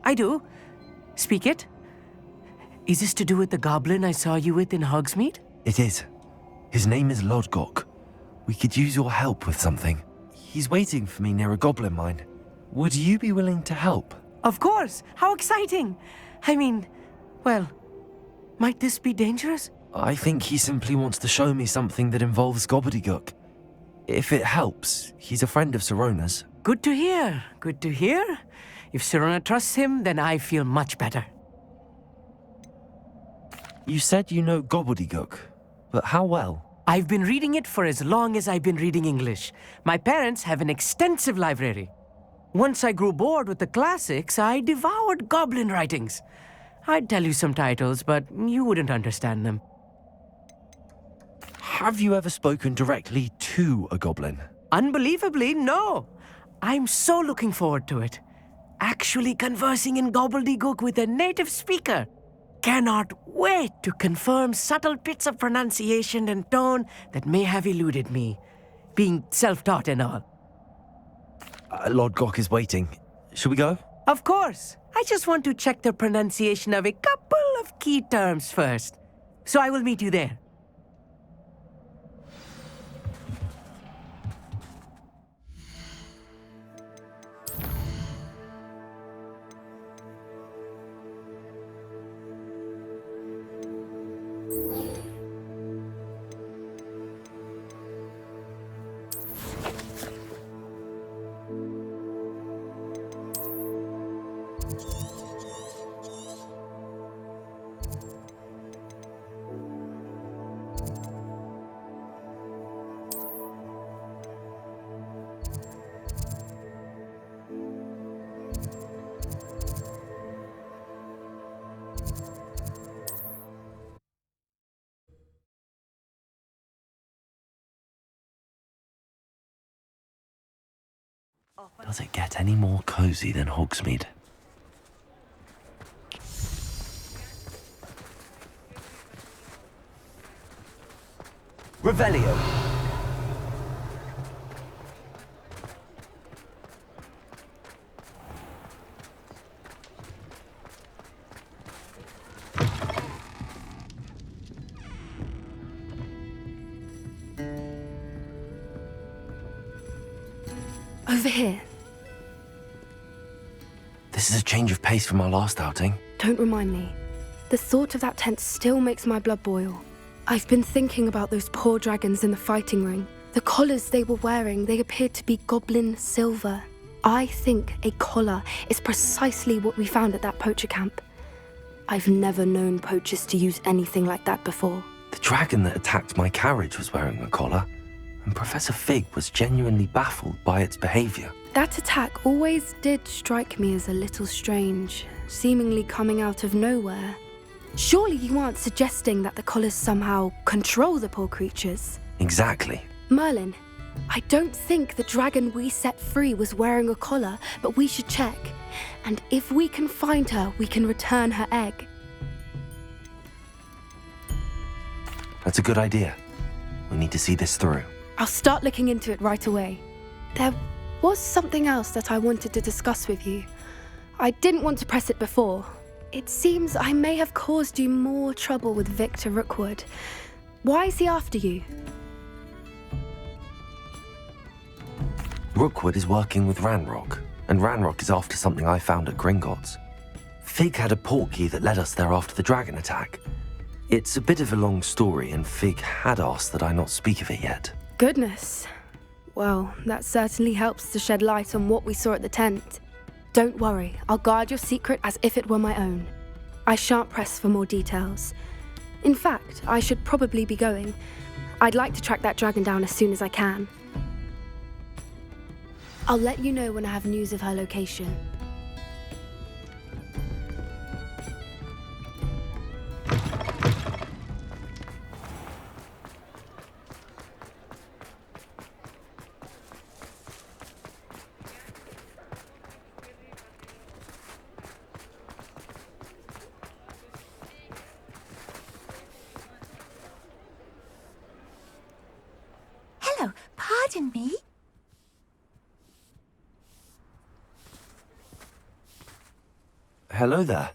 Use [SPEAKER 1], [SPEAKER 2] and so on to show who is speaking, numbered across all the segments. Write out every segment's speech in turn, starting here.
[SPEAKER 1] I do. Speak it. Is this to do with the goblin I saw you with in Hogsmeade?
[SPEAKER 2] It is. His name is Lodgok. We could use your help with something. He's waiting for me near a goblin mine. Would you be willing to help?
[SPEAKER 1] Of course! How exciting! I mean, well, might this be dangerous?
[SPEAKER 2] I think he simply wants to show me something that involves gobbledygook. If it helps, he's a friend of Sirona's.
[SPEAKER 1] Good to hear. Good to hear. If Sirona trusts him, then I feel much better.
[SPEAKER 2] You said you know gobbledygook, but how well?
[SPEAKER 1] I've been reading it for as long as I've been reading English. My parents have an extensive library. Once I grew bored with the classics, I devoured goblin writings. I'd tell you some titles, but you wouldn't understand them.
[SPEAKER 2] Have you ever spoken directly to a goblin?
[SPEAKER 1] Unbelievably, no. I'm so looking forward to it. Actually conversing in gobbledygook with a native speaker. Cannot wait to confirm subtle bits of pronunciation and tone that may have eluded me, being self-taught and all.
[SPEAKER 2] Lodgok is waiting. Should we go?
[SPEAKER 1] Of course. I just want to check the pronunciation of a couple of key terms first. So I will meet you there.
[SPEAKER 2] Does it get any more cozy than Hogsmeade? Revelio!
[SPEAKER 3] Over here.
[SPEAKER 2] This is a change of pace from our last outing.
[SPEAKER 3] Don't remind me. The thought of that tent still makes my blood boil. I've been thinking about those poor dragons in the fighting ring. The collars they were wearing, they appeared to be goblin silver. I think a collar is precisely what we found at that poacher camp. I've never known poachers to use anything like that before.
[SPEAKER 2] The dragon that attacked my carriage was wearing a collar, and Professor Fig was genuinely baffled by its behavior.
[SPEAKER 3] That attack always did strike me as a little strange, seemingly coming out of nowhere. Surely you aren't suggesting that the collars somehow control the poor creatures?
[SPEAKER 2] Exactly.
[SPEAKER 3] Merlin, I don't think the dragon we set free was wearing a collar, but we should check. And if we can find her, we can return her egg.
[SPEAKER 2] That's a good idea. We need to see this through.
[SPEAKER 3] I'll start looking into it right away. There was something else that I wanted to discuss with you. I didn't want to press it before. It seems I may have caused you more trouble with Victor Rookwood. Why is he after you?
[SPEAKER 2] Rookwood is working with Ranrock, and Ranrock is after something I found at Gringotts. Fig had a portkey that led us there after the dragon attack. It's a bit of a long story, and Fig had asked that I not speak of it yet.
[SPEAKER 3] Goodness. Well, that certainly helps to shed light on what we saw at the tent. Don't worry, I'll guard your secret as if it were my own. I shan't press for more details. In fact, I should probably be going. I'd like to track that dragon down as soon as I can. I'll let you know when I have news of her location.
[SPEAKER 4] Hello, pardon me?
[SPEAKER 2] Hello there.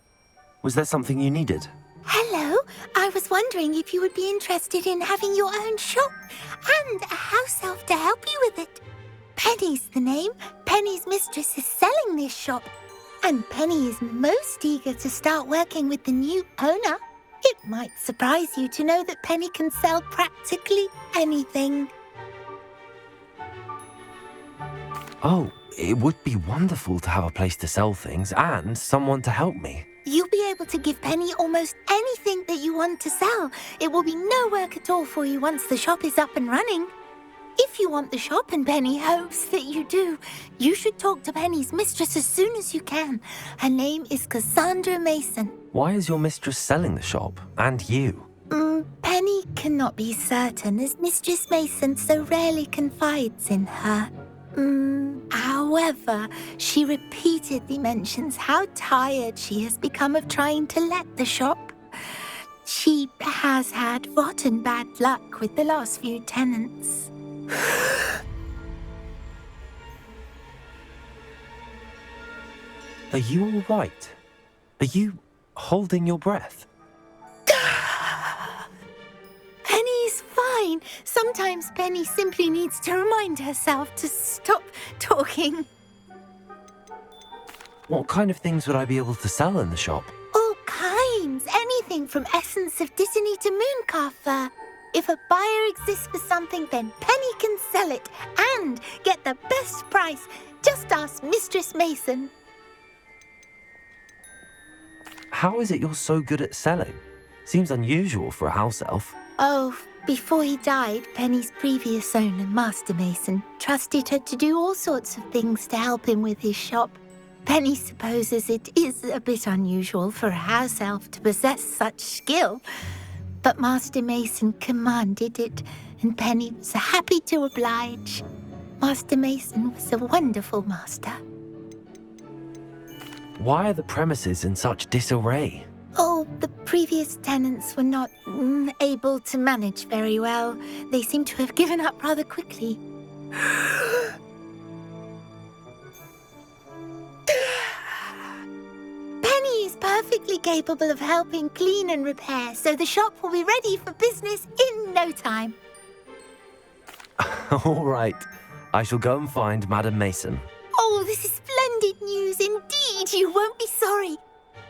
[SPEAKER 2] Was there something you needed?
[SPEAKER 4] Hello. I was wondering if you would be interested in having your own shop and a house elf to help you with it. Penny's the name. Penny's mistress is selling this shop. And Penny is most eager to start working with the new owner. It might surprise you to know that Penny can sell practically anything.
[SPEAKER 2] Oh, it would be wonderful to have a place to sell things and someone to help me.
[SPEAKER 4] You'll be able to give Penny almost anything that you want to sell. It will be no work at all for you once the shop is up and running. If you want the shop and Penny hopes that you do, you should talk to Penny's mistress as soon as you can. Her name is Cassandra Mason.
[SPEAKER 2] Why is your mistress selling the shop? And you?
[SPEAKER 4] Penny cannot be certain as Mistress Mason so rarely confides in her. However, she repeatedly mentions how tired she has become of trying to let the shop. She has had rotten bad luck with the last few tenants.
[SPEAKER 2] Are you all right? Are you holding your breath?
[SPEAKER 4] Penny's fine. Sometimes Penny simply needs to remind herself to stop talking.
[SPEAKER 2] What kind of things would I be able to sell in the shop?
[SPEAKER 4] All kinds. Anything from essence of Disney to mooncalf fur. If a buyer exists for something, then Penny can sell it and get the best price. Just ask Mistress Mason.
[SPEAKER 2] How is it you're so good at selling? Seems unusual for a house elf.
[SPEAKER 4] Oh, before he died, Penny's previous owner, Master Mason, trusted her to do all sorts of things to help him with his shop. Penny supposes it is a bit unusual for a house elf to possess such skill, but Master Mason commanded it, and Penny was happy to oblige. Master Mason was a wonderful master.
[SPEAKER 2] Why are the premises in such disarray?
[SPEAKER 4] Oh, the previous tenants were not able to manage very well. They seem to have given up rather quickly. Penny is perfectly capable of helping clean and repair, so the shop will be ready for business in no time.
[SPEAKER 2] All right. I shall go and find Madam Mason.
[SPEAKER 4] Oh, this is splendid news indeed. You won't be sorry.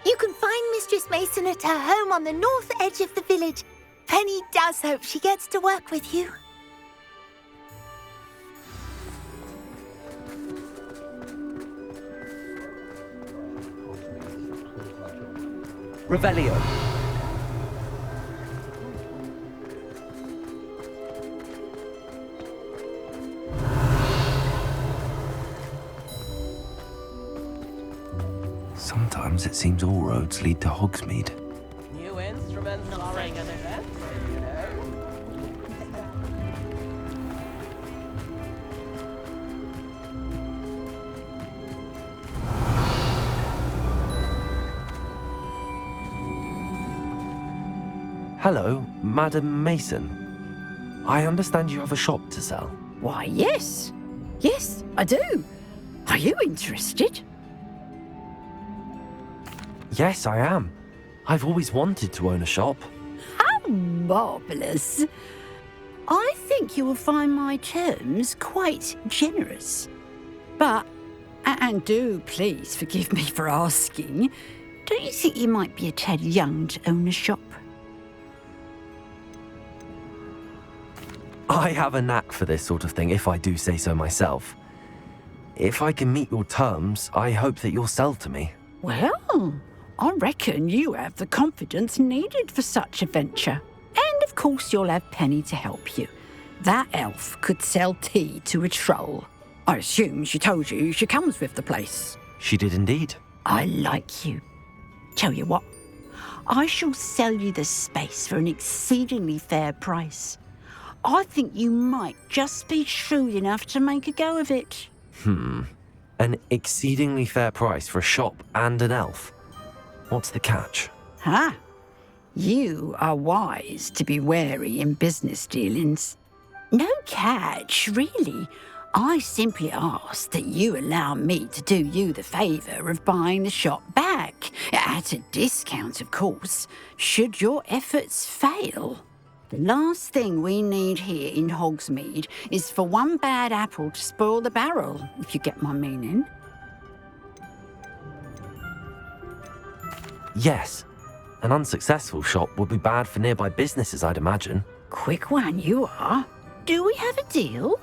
[SPEAKER 4] You can find Mistress Mason at her home on the north edge of the village. Penny does hope she gets to work with you.
[SPEAKER 1] Revelio.
[SPEAKER 2] Sometimes it seems all roads lead to Hogsmeade.
[SPEAKER 1] New instruments are in event, you know.
[SPEAKER 2] Hello, Madam Mason. I understand you have a shop to sell.
[SPEAKER 5] Why, yes. Yes, I do. Are you interested?
[SPEAKER 2] Yes, I am. I've always wanted to own a shop.
[SPEAKER 5] How marvellous. I think you will find my terms quite generous. But, and do please forgive me for asking, don't you think you might be a tad young to own a shop?
[SPEAKER 2] I have a knack for this sort of thing, if I do say so myself. If I can meet your terms, I hope that you'll sell to me.
[SPEAKER 5] Well, I reckon you have the confidence needed for such a venture. And of course you'll have Penny to help you. That elf could sell tea to a troll. I assume she told you she comes with the place.
[SPEAKER 2] She did indeed.
[SPEAKER 5] I like you. Tell you what, I shall sell you the space for an exceedingly fair price. I think you might just be shrewd enough to make a go of it.
[SPEAKER 2] An exceedingly fair price for a shop and an elf. What's the catch?
[SPEAKER 5] Ah, you are wise to be wary in business dealings. No catch, really. I simply ask that you allow me to do you the favour of buying the shop back At a discount, of course, should your efforts fail. The last thing we need here in Hogsmeade is for one bad apple to spoil the barrel, if you get my meaning.
[SPEAKER 2] Yes, an unsuccessful shop would be bad for nearby businesses, I'd imagine.
[SPEAKER 5] Quick one you are. Do we have a deal?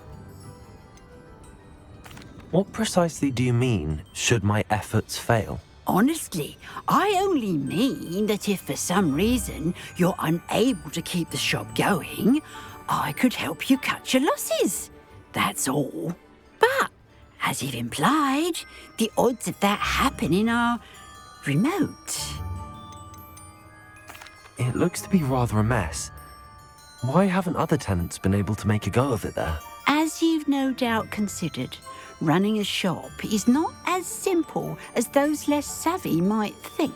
[SPEAKER 2] What precisely do you mean, should my efforts fail?
[SPEAKER 5] Honestly, I only mean that if for some reason you're unable to keep the shop going, I could help you cut your losses. That's all. But, as you've implied, the odds of that happening are remote.
[SPEAKER 2] It looks to be rather a mess. Why haven't other tenants been able to make a go of it there?
[SPEAKER 5] As you've no doubt considered, running a shop is not as simple as those less savvy might think.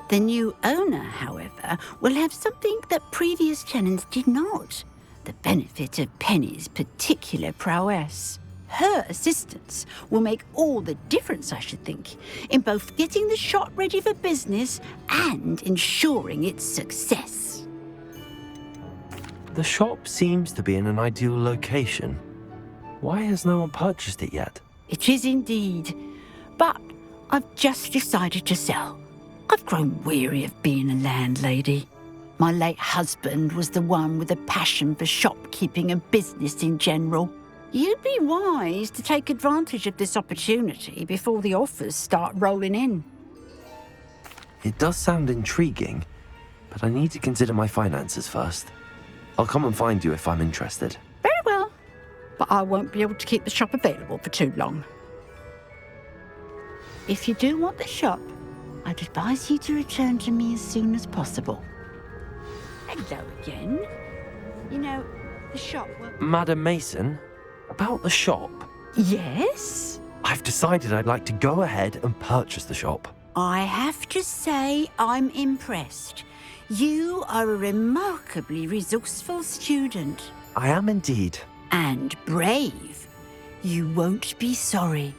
[SPEAKER 5] The new owner, however, will have something that previous tenants did not, the benefit of Penny's particular prowess. Her assistance will make all the difference, I should think, in both getting the shop ready for business and ensuring its success.
[SPEAKER 2] The shop seems to be in an ideal location. Why has no one purchased it yet?
[SPEAKER 5] It is indeed, but I've just decided to sell. I've grown weary of being a landlady. My late husband was the one with a passion for shopkeeping and business in general. You'd be wise to take advantage of this opportunity before the offers start rolling in.
[SPEAKER 2] It does sound intriguing, but I need to consider my finances first. I'll come and find you if I'm interested.
[SPEAKER 5] Very well, but I won't be able to keep the shop available for too long. If you do want the shop, I'd advise you to return to me as soon as possible. Hello again. You know, the shop will...
[SPEAKER 2] Madam Mason, about the shop.
[SPEAKER 5] Yes?
[SPEAKER 2] I've decided I'd like to go ahead and purchase the shop.
[SPEAKER 5] I have to say I'm impressed. You are a remarkably resourceful student.
[SPEAKER 2] I am indeed.
[SPEAKER 5] And brave. You won't be sorry.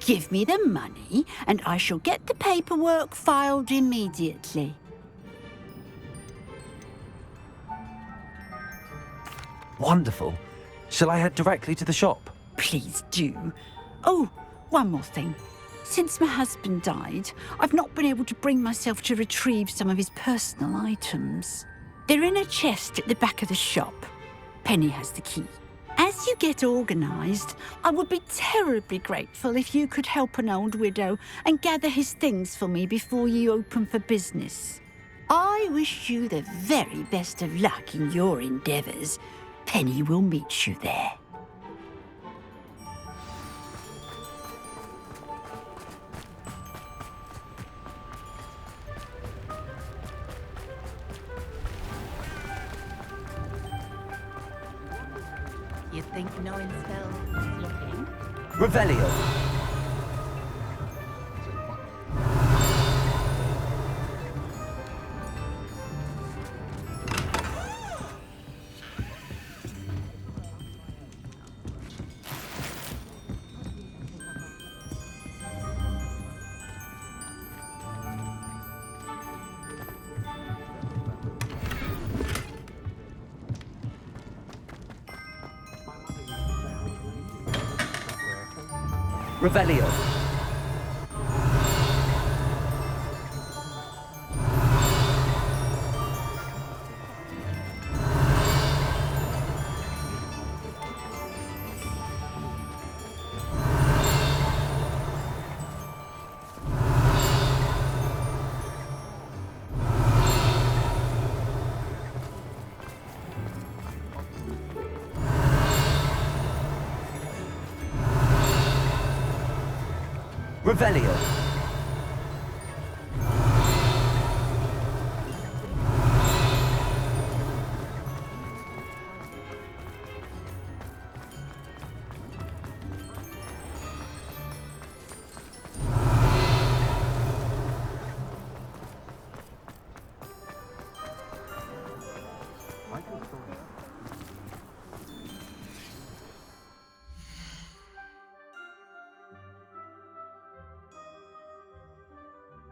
[SPEAKER 5] Give me the money and I shall get the paperwork filed immediately.
[SPEAKER 2] Wonderful. Shall I head directly to the shop?
[SPEAKER 5] Please do. Oh, one more thing. Since my husband died, I've not been able to bring myself to retrieve some of his personal items. They're in a chest at the back of the shop. Penny has the key. As you get organised, I would be terribly grateful if you could help an old widow and gather his things for me before you open for business. I wish you the very best of luck in your endeavours. Penny will meet you there.
[SPEAKER 4] You think knowing spells is looking?
[SPEAKER 2] Revelio. Revelio. Revelio.